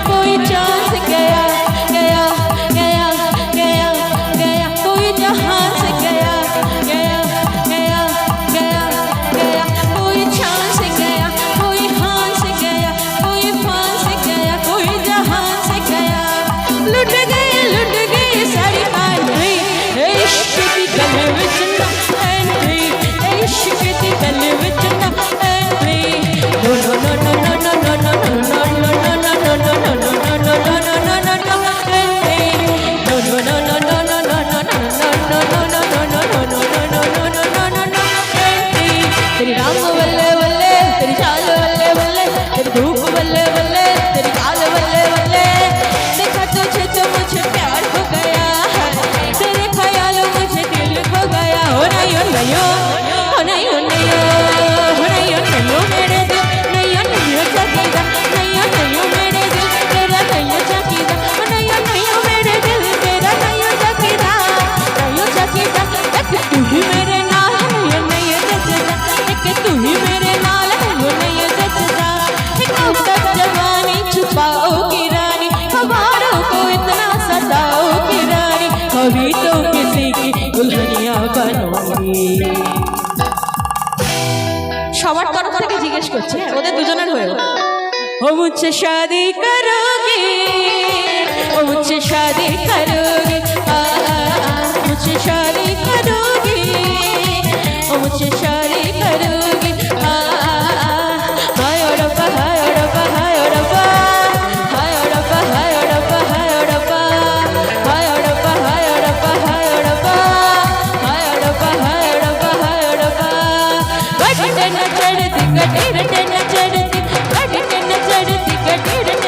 कोई चांस गया गया गया गया गया कोई जहां से गया गया गया गया गया कोई चांस गया कोई हां से गया कोई फां से गया कोई जहां से गया लुट गए सारी पानी इश्क दी गले विच ना एंट्री इश्क दी गले विच ना entry no no no no no no no तेरी राम बल्ले बल्ले तेरी चाल बल्ले बल्ले तेरी धूप बल्ले बल्ले तेरी चाल बल्ले बल्ले देखा तुझे तो मुझे प्यार हो गया तेरे ख्याल मुझे दिल खो गया हो नहीं हो नहीं हो नहीं हो नहीं हो नहीं हो नहीं हो मेरे दिल नहीं हो नहीं हो जागेगा नहीं हो नहीं हो मेरे दिल तेरा नहीं हो जागेगा नहीं हो मेरे दिल तेरा नहीं हो जागेगा नहीं हो जागेगा तू ही मेरे नाल है नहीं हो जचदा तू ही मेरे नाल है नहीं हो जचदा कब तक जवानी छुपाओगी रानी हमारों को इतना सताओगी रानी कभी तो किसी की दुल्हनिया बनोगी সবার তরফ থেকে জিজ্ঞেস করছে ওদের দুজনের হয়ে ও মুঝसे शादी करोगी ओ मुझसे शादी करोगी मुझसे शादी करोगी ओ मुझसे शादी करोगी हाय रब्बा हाय रब्बा हाय रब्बा हाय रब्बा हाय रब्बा हाय रब्बा हाय रब्बा हाय रब्बा हाय रब्बा हाय रब्बा हाय रब्बा हाय रब्बा गड्ढे न चढ़ती गड्ढे न चढ़ती गड्ढे न चढ़ती गड्ढे